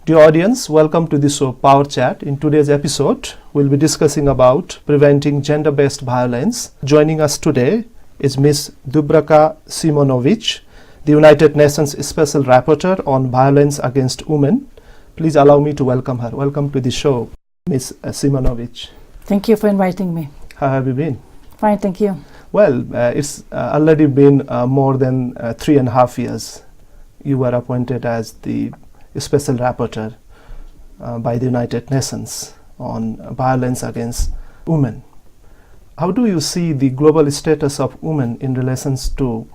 Dear audience, welcome to the show POWERchat. In today's episode, we'll be discussing about preventing gender-based violence. Joining us today is Ms. Dubravka Simonovic, the United Nations Special Rapporteur on Violence Against Women. Please allow me to welcome her. Welcome to the show, Ms. Simonovic. Thank you for inviting me. How have you been? Fine, thank you. Well, it's already been more than 3.5 years. You were appointed as the Special Rapporteur by the United Nations on violence against women. How do you see the global status of women in relation to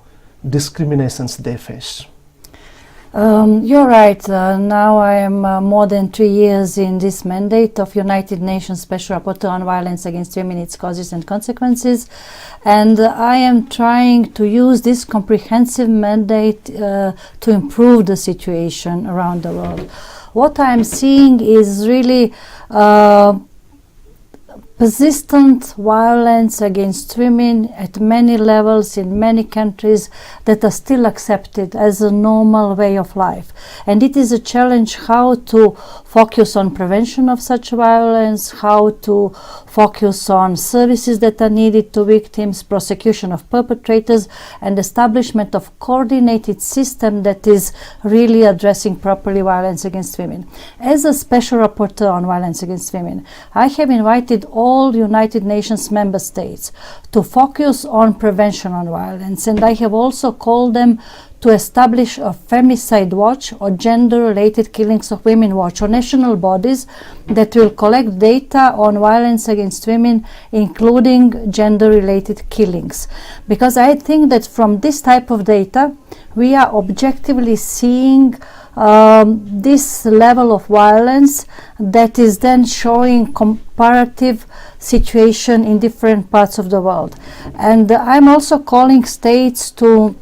discriminations they face? You're right. Now I am more than 3 years in this mandate of United Nations Special Rapporteur on Violence Against Women, its causes and consequences. And I am trying to use this comprehensive mandate to improve the situation around the world. What I'm seeing is really persistent violence against women at many levels in many countries that are still accepted as a normal way of life. And it is a challenge how to focus on prevention of such violence, how to focus on services that are needed to victims, prosecution of perpetrators, and establishment of coordinated system that is really addressing properly violence against women. As a special rapporteur on violence against women, I have invited all United Nations member states to focus on prevention on violence, and I have also called them to establish a femicide watch or gender-related killings of women watch, or national bodies that will collect data on violence against women, including gender-related killings. Because I think that from this type of data, we are objectively seeing this level of violence that is then showing comparative situation in different parts of the world. And I'm also calling states to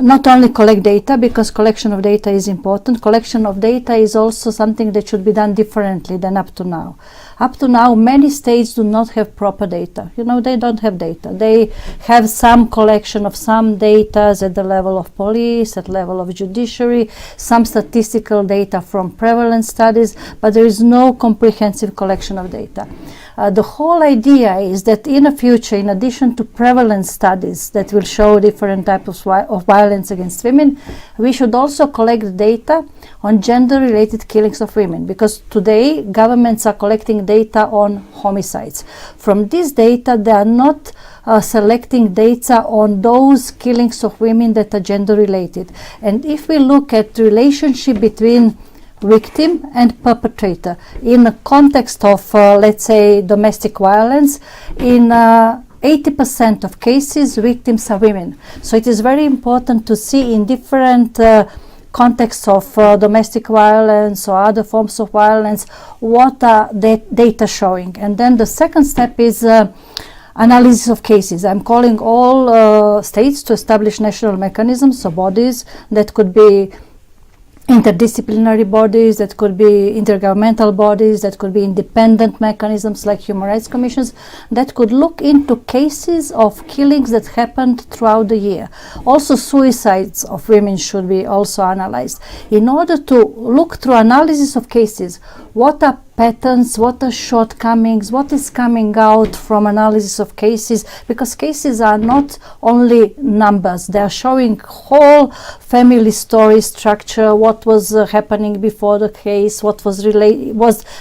not only collect data, because collection of data is important. Collection of data is also something that should be done differently than up to now. Up to now, many states do not have proper data. They don't have data. They have some collection of some data at the level of police, at the level of judiciary, some statistical data from prevalence studies, but there is no comprehensive collection of data. The whole idea is that in the future, in addition to prevalence studies that will show different types of violence against women, we should also collect data on gender-related killings of women, because today governments are collecting data on homicides. From this data, they are not selecting data on those killings of women that are gender-related. And if we look at the relationship between victim and perpetrator in the context of, let's say, domestic violence, in 80% of cases, victims are women. So it is very important to see in different contexts of domestic violence or other forms of violence, what are the data showing. And then the second step is analysis of cases. I'm calling all states to establish national mechanisms, so bodies that could be interdisciplinary bodies, that could be intergovernmental bodies, that could be independent mechanisms like human rights commissions, that could look into cases of killings that happened throughout the year. Also, suicides of women should be also analyzed. In order to look through analysis of cases, what are patterns, what are shortcomings, what is coming out from analysis of cases, because cases are not only numbers, they are showing whole family story structure, what was happening before the case, what was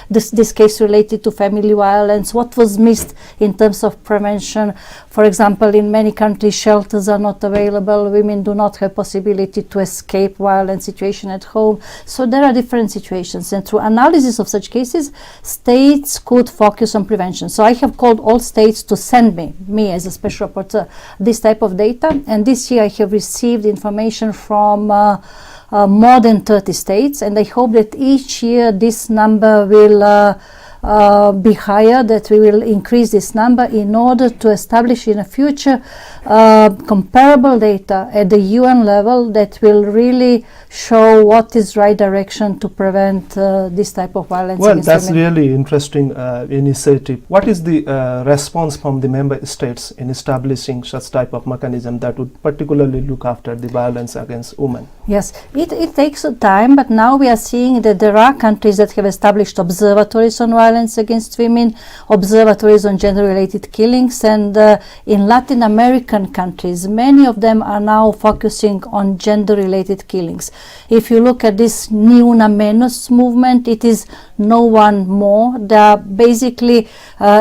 this case related to family violence, what was missed in terms of prevention. For example, in many countries shelters are not available, women do not have possibility to escape violent situation at home. So there are different situations, and through analysis of such cases, states could focus on prevention. So I have called all states to send me as a special rapporteur, this type of data, and this year I have received information from more than 30 states, and I hope that each year this number will be higher, that we will increase this number in order to establish in the future comparable data at the UN level that will really show what is right direction to prevent this type of violence against that's women. really interesting initiative. What is the response from the member states in establishing such type of mechanism that would particularly look after the violence against women? Yes, it takes time, but now we are seeing that there are countries that have established observatories on violence against women, observatories on gender-related killings, and in Latin American countries, many of them are now focusing on gender-related killings. If you look at this Ni Una Menos movement, it is no one more. They are basically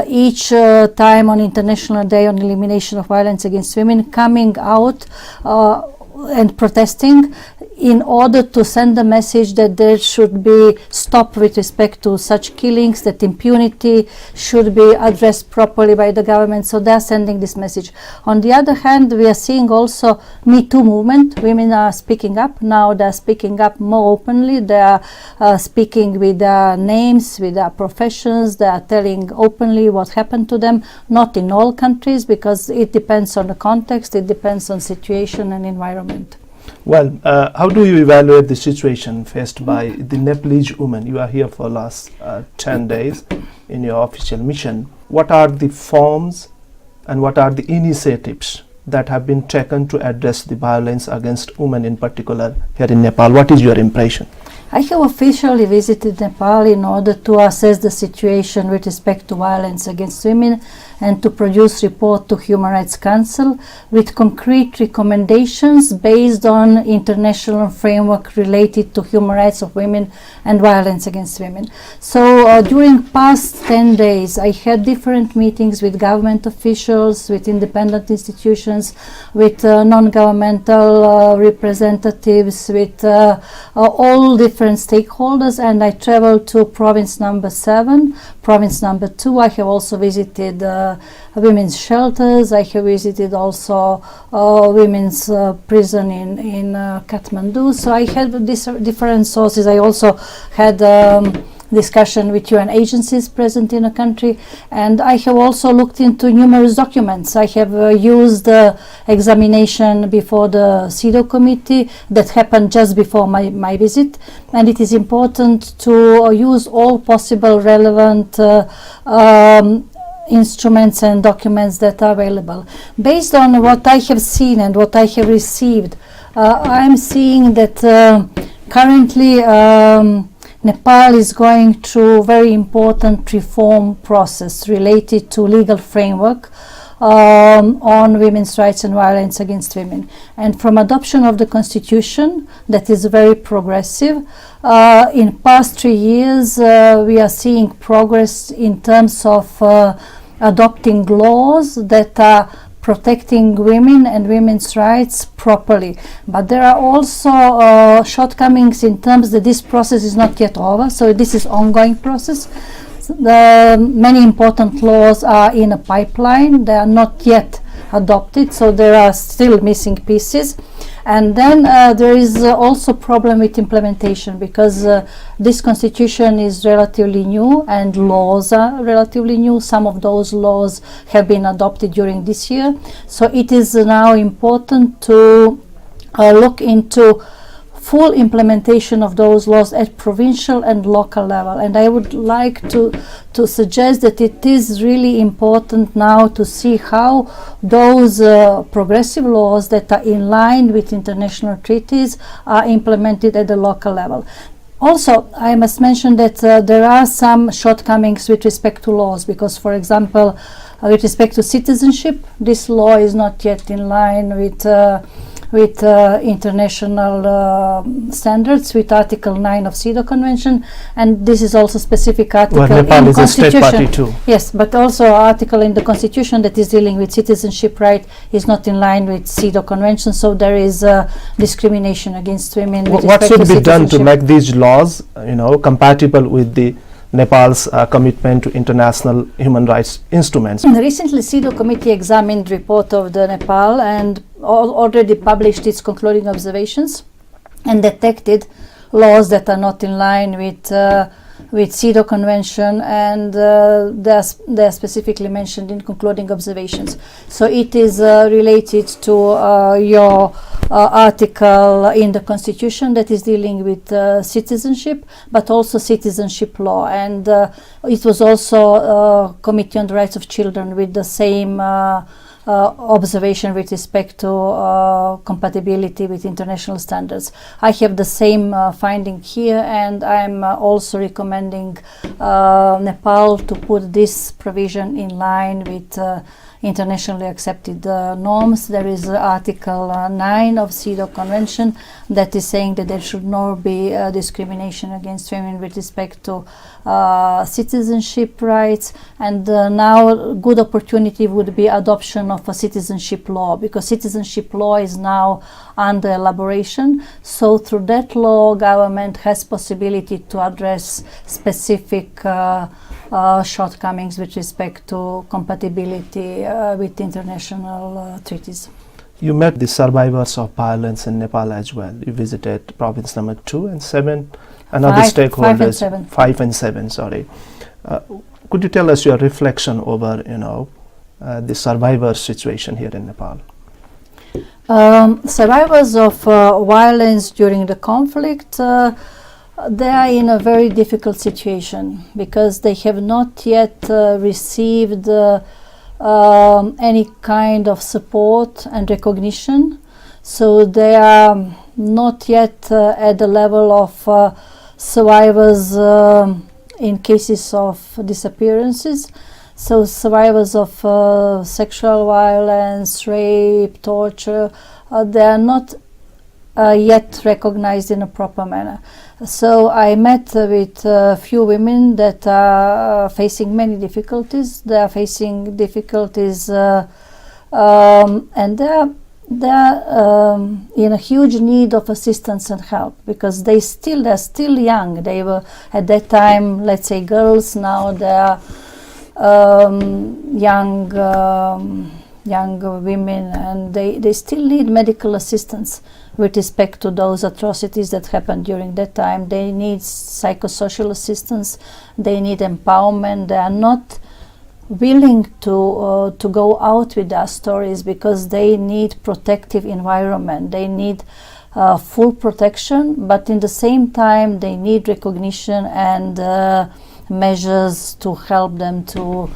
each time on International Day on Elimination of Violence Against Women coming out and protesting in order to send a message that there should be stop with respect to such killings, that impunity should be addressed properly by the government. So they are sending this message. On the other hand, we are seeing also Me Too movement. Women are speaking up. Now they are speaking up more openly. They are speaking with their names, with their professions. They are telling openly what happened to them. Not in all countries, because it depends on the context, it depends on situation and environment. Well, how do you evaluate the situation faced by the Nepalese women? You are here for last 10 days in your official mission. What are the forms and what are the initiatives that have been taken to address the violence against women in particular here in Nepal? What is your impression? I have officially visited Nepal in order to assess the situation with respect to violence against women and to produce report to Human Rights Council with concrete recommendations based on international framework related to human rights of women and violence against women. So during past 10 days, I had different meetings with government officials, with independent institutions, with non-governmental representatives, with all different stakeholders, and I traveled to province number 7, province number 2. I have also visited women's shelters. I have visited also women's prison in Kathmandu. So I had different sources. I also had discussion with UN agencies present in a country, and I have also looked into numerous documents. I have used examination before the CEDAW committee that happened just before my visit, and it is important to use all possible relevant instruments and documents that are available. Based on what I have seen and what I have received, I am seeing that currently Nepal is going through a very important reform process related to legal framework on women's rights and violence against women. And from adoption of the constitution, that is very progressive, in past 3 years we are seeing progress in terms of adopting laws that are protecting women and women's rights properly. But there are also shortcomings in terms that this process is not yet over, so this is ongoing process. Many important laws are in a pipeline. They are not yet adopted, so there are still missing pieces. And then there is also problem with implementation, because this constitution is relatively new and laws are relatively new. Some of those laws have been adopted during this year, so it is now important to look into full implementation of those laws at provincial and local level. And I would like to suggest that it is really important now to see how those progressive laws that are in line with international treaties are implemented at the local level. Also, I must mention that there are some shortcomings with respect to laws, because, for example, with respect to citizenship, this law is not yet in line with international standards, with Article 9 of CEDAW Convention, and this is also specific article Nepal in the is Constitution. A state party too. Yes, but also article in the Constitution that is dealing with citizenship right is not in line with CEDAW Convention, so there is discrimination against women. What should be done to make these laws, compatible with the Nepal's commitment to international human rights instruments? Recently, CEDAW committee examined report of the Nepal and already published its concluding observations and detected laws that are not in line with with CEDAW Convention, and they are specifically mentioned in concluding observations. So it is related to your article in the Constitution that is dealing with citizenship, but also citizenship law. And it was also Committee on the Rights of Children with the same observation with respect to compatibility with international standards. I have the same finding here, and I'm also recommending Nepal to put this provision in line with internationally accepted norms. There is Article 9 of CEDAW Convention that is saying that there should not be discrimination against women with respect to citizenship rights, and now good opportunity would be adoption of a citizenship law, because citizenship law is now under elaboration. So through that law, government has possibility to address specific shortcomings with respect to compatibility with international treaties. You met the survivors of violence in Nepal as well. You visited province number 2 and 7, and other stakeholders. 5 and 7, sorry. Could you tell us your reflection over, the survivors' situation here in Nepal? Survivors of violence during the conflict, they are in a very difficult situation because they have not yet received any kind of support and recognition. So they are not yet at the level of survivors in cases of disappearances. So survivors of sexual violence, rape, torture, they are not yet recognized in a proper manner. So I met with a few women that are facing many difficulties. They are facing difficulties and they are in a huge need of assistance and help, because they're still young. They were at that time, let's say, girls. Now they are young women, and they still need medical assistance with respect to those atrocities that happened during that time. They need psychosocial assistance, they need empowerment. They are not willing to go out with their stories because they need protective environment. They need full protection, but in the same time they need recognition and measures to help them to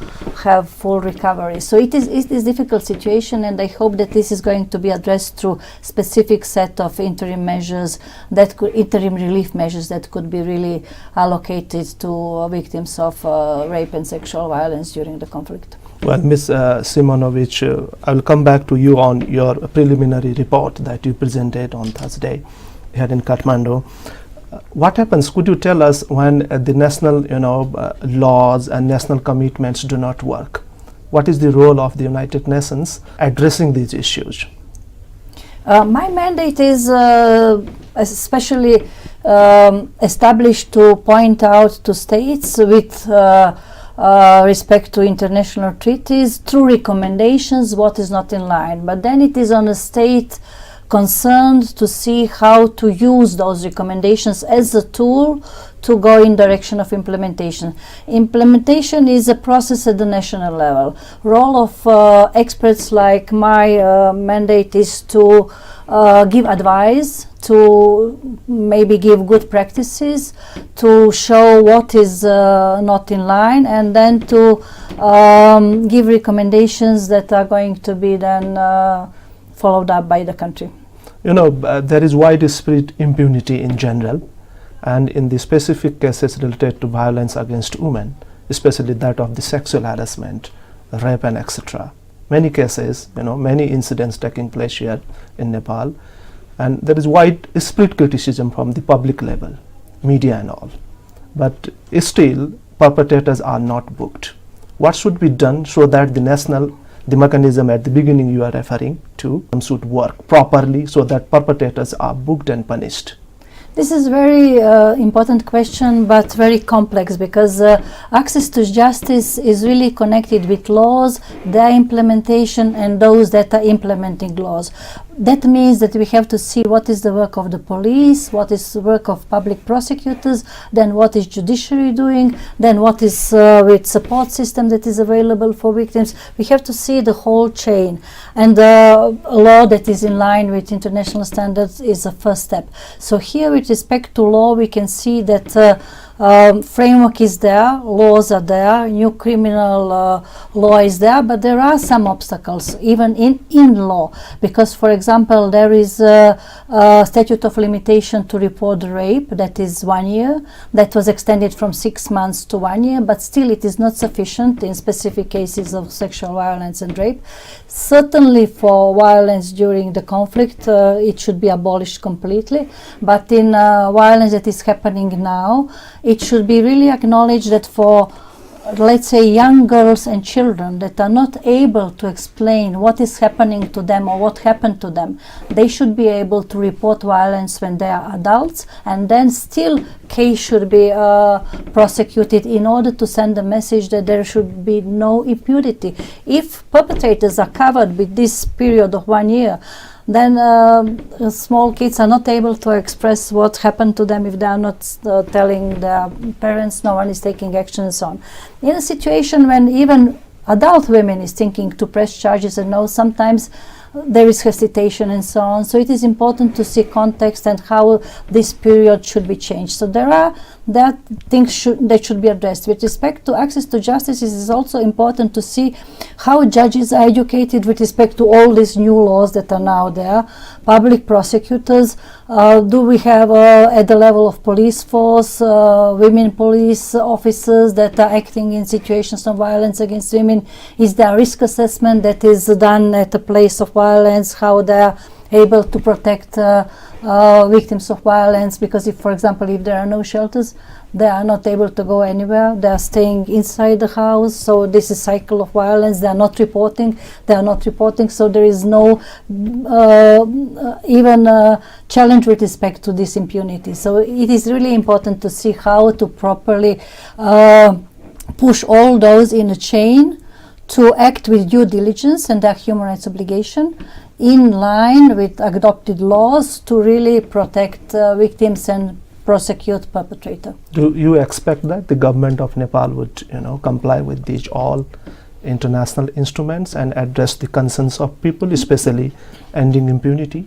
have full recovery. So it is a difficult situation, and I hope that this is going to be addressed through specific set of interim measures, interim relief measures that could be really allocated to victims of rape and sexual violence during the conflict. Well, Ms. Simonovic, I will come back to you on your preliminary report that you presented on Thursday here in Kathmandu. What happens, could you tell us, when the national laws and national commitments do not work? What is the role of the United Nations addressing these issues? My mandate is especially established to point out to states with respect to international treaties through recommendations what is not in line. But then it is on a state concerned to see how to use those recommendations as a tool to go in direction of implementation. Implementation is a process at the national level. Role of experts like my mandate is to give advice, to maybe give good practices, to show what is not in line, and then to give recommendations that are going to be then followed up by the country. There is widespread impunity in general, and in the specific cases related to violence against women, especially that of the sexual harassment, rape and etc. Many cases, many incidents taking place here in Nepal, and there is widespread criticism from the public level, media and all. But still, perpetrators are not booked. What should be done so that the mechanism at the beginning you are referring to should work properly, so that perpetrators are booked and punished? This is very important question, but very complex, because access to justice is really connected with laws, their implementation, and those that are implementing laws. That means that we have to see what is the work of the police, what is the work of public prosecutors, then what is judiciary doing, then what is with support system that is available for victims. We have to see the whole chain, and a law that is in line with international standards is a first step. So here, with respect to law, we can see that framework is there, laws are there, new criminal law is there, but there are some obstacles even in law, because, for example, there is a statute of limitation to report rape, that is 1 year, that was extended from 6 months to 1 year, but still it is not sufficient in specific cases of sexual violence and rape. Certainly for violence during the conflict, it should be abolished completely, but in violence that is happening now, it should be really acknowledged that for, let's say, young girls and children that are not able to explain what is happening to them or what happened to them, they should be able to report violence when they are adults, and then still case should be prosecuted in order to send a message that there should be no impunity. If perpetrators are covered with this period of 1 year, then small kids are not able to express what happened to them if they are not telling their parents, no one is taking action, and so on. In a situation when even adult women is thinking to press charges and no, sometimes there is hesitation and so on. So it is important to see context and how this period should be changed. So there are things that should be addressed. With respect to access to justice, it is also important to see how judges are educated with respect to all these new laws that are now there. Public prosecutors, do we have at the level of police force, women police officers that are acting in situations of violence against women? Is there a risk assessment that is done at the place of violence, how they are able to protect victims of violence? Because if, for example, if there are no shelters, they are not able to go anywhere, they are staying inside the house, so this is cycle of violence. They are not reporting, so there is no even challenge with respect to this impunity. So it is really important to see how to properly push all those in a chain to act with due diligence and their human rights obligation in line with adopted laws to really protect victims and prosecute perpetrator. Do you expect that the government of Nepal would, comply with these all international instruments and address the concerns of people, especially ending impunity?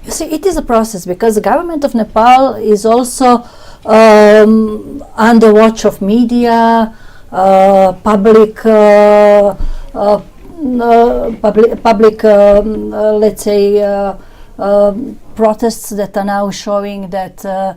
You see, it is a process, because the government of Nepal is also under watch of media, public, let's say, protests that are now showing that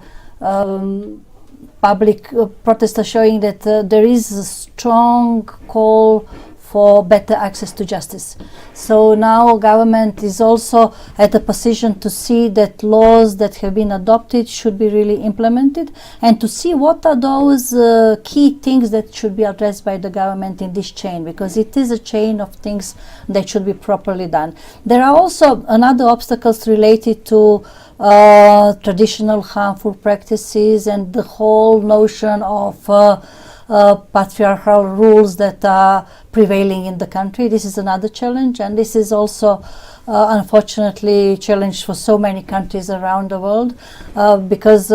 public protests are showing that there is a strong call for better access to justice. So now government is also at a position to see that laws that have been adopted should be really implemented, and to see what are those key things that should be addressed by the government in this chain, because it is a chain of things that should be properly done. There are also another obstacles related to traditional harmful practices and the whole notion of patriarchal rules that are prevailing in the country. This is another challenge, and this is also unfortunately a challenge for so many countries around the world, because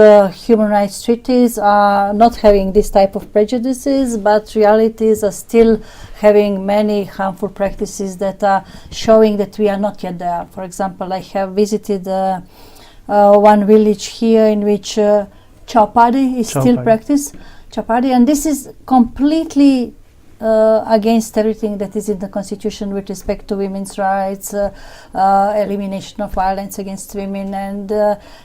human rights treaties are not having this type of prejudices, but realities are still having many harmful practices that are showing that we are not yet there. For example, I have visited one village here in which Chowpadi is still practiced. Chowpadi, and this is completely against everything that is in the constitution with respect to women's rights, elimination of violence against women, and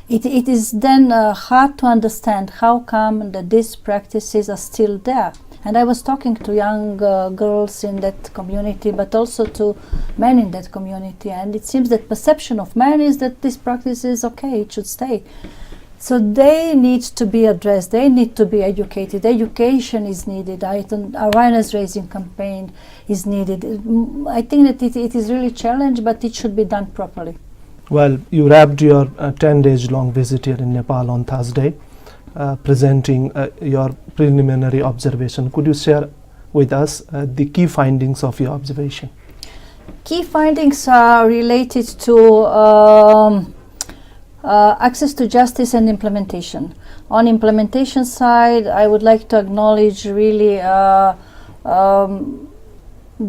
it is then hard to understand how come that these practices are still there. And I was talking to young girls in that community, but also to men in that community, and it seems that perception of men is that this practice is okay, it should stay. So they need to be addressed, they need to be educated, education is needed, awareness raising campaign is needed. I think that it is really a challenge, but it should be done properly. Well, you wrapped your 10 days long visit here in Nepal on Thursday, presenting your preliminary observation. Could you share with us the key findings of your observation? Key findings are related to access to justice and implementation. On implementation side, I would like to acknowledge really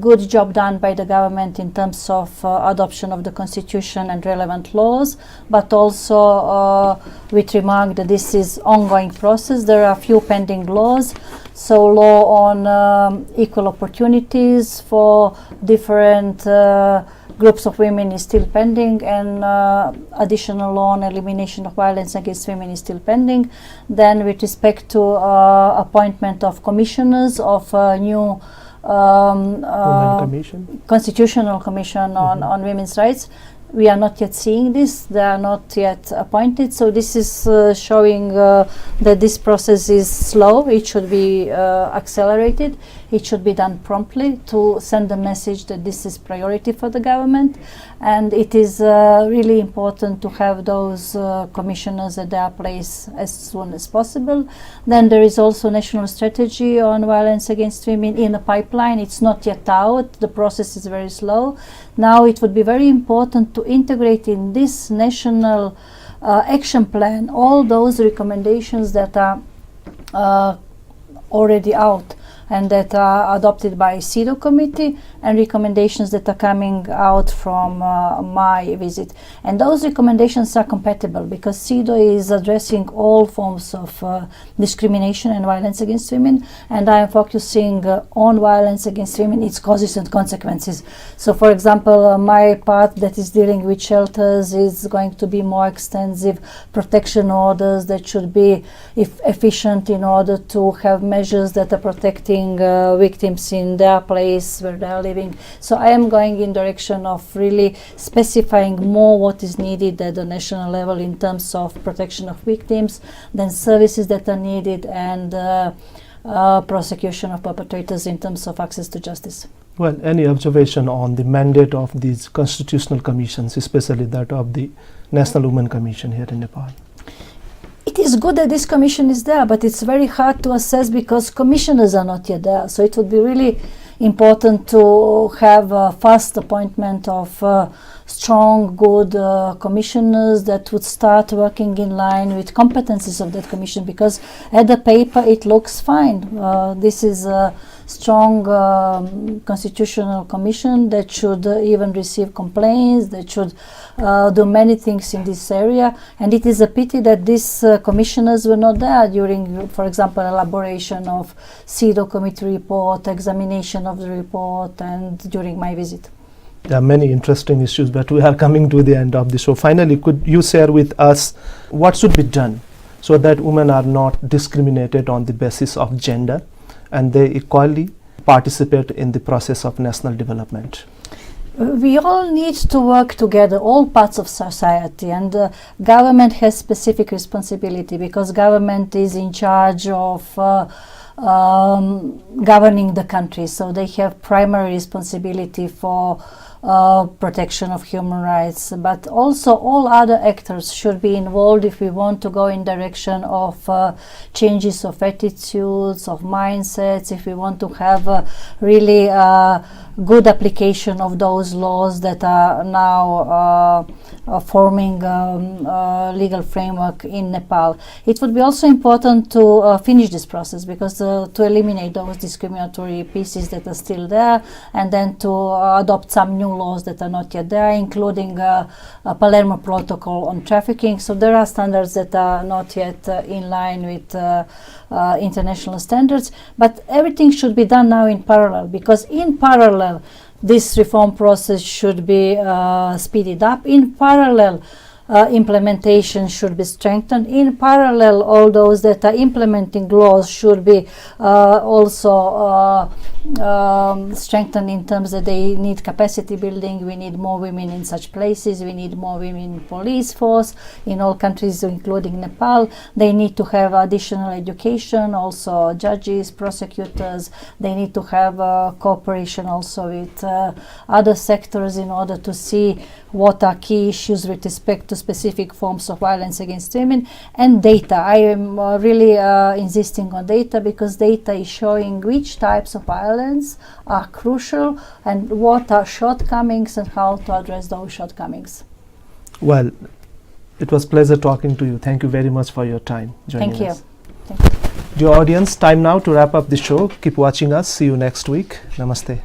good job done by the government in terms of adoption of the constitution and relevant laws, but also with remark that this is ongoing process. There are a few pending laws. So law on equal opportunities for different groups of women is still pending, and additional law on elimination of violence against women is still pending. Then with respect to appointment of commissioners of new Constitutional Commission on Women's Rights, we are not yet seeing this. They are not yet appointed. So this is showing that this process is slow. It should be accelerated. It should be done promptly to send a message that this is priority for the government. And it is really important to have those commissioners at their place as soon as possible. Then there is also national strategy on violence against women in the pipeline. It's not yet out. The process is very slow. Now it would be very important to integrate in this national action plan all those recommendations that are already out and that are adopted by CEDAW committee, and recommendations that are coming out from my visit. And those recommendations are compatible because CEDAW is addressing all forms of discrimination and violence against women, and I am focusing on violence against women, its causes and consequences. So for example, my part that is dealing with shelters is going to be more extensive protection orders that should be efficient in order to have measures that are protecting victims in their place where they are living. So I am going in direction of really specifying more what is needed at the national level in terms of protection of victims, then services that are needed, and prosecution of perpetrators in terms of access to justice. Well, any observation on the mandate of these constitutional commissions, especially that of the National Women Commission here in Nepal? It is good that this commission is there, but it's very hard to assess because commissioners are not yet there. So it would be really important to have a fast appointment of strong, good commissioners that would start working in line with competencies of that commission, because at the paper it looks fine. This is a strong constitutional commission that should even receive complaints, that should do many things in this area, and it is a pity that these commissioners were not there during, for example, elaboration of CEDAW committee report, examination of the report, and during my visit. There are many interesting issues, but we are coming to the end of the show. Finally, could you share with us what should be done so that women are not discriminated on the basis of gender and they equally participate in the process of national development? We all need to work together, all parts of society, and government has specific responsibility because government is in charge of governing the country, so they have primary responsibility for protection of human rights, but also all other actors should be involved if we want to go in direction of changes of attitudes, of mindsets, if we want to have a really good application of those laws that are now forming legal framework in Nepal. It would be also important to finish this process because to eliminate those discriminatory pieces that are still there, and then to adopt some new laws that are not yet there, including a Palermo Protocol on trafficking. So there are standards that are not yet in line with international standards, but everything should be done now in parallel, because in parallel this reform process should be speeded up. In parallel, implementation should be strengthened. In parallel, all those that are implementing laws should be also strengthened in terms that they need capacity building. We need more women in such places. We need more women in police force in all countries, including Nepal. They need to have additional education, also judges, prosecutors. They need to have cooperation also with other sectors in order to see what are key issues with respect to specific forms of violence against women. And data. I am really insisting on data, because data is showing which types of violence are crucial and what are shortcomings and how to address those shortcomings. Well, it was a pleasure talking to you. Thank you very much for your time joining Thank you. us. Thank you. Dear audience, time now to wrap up the show. Keep watching us. See you next week. Namaste.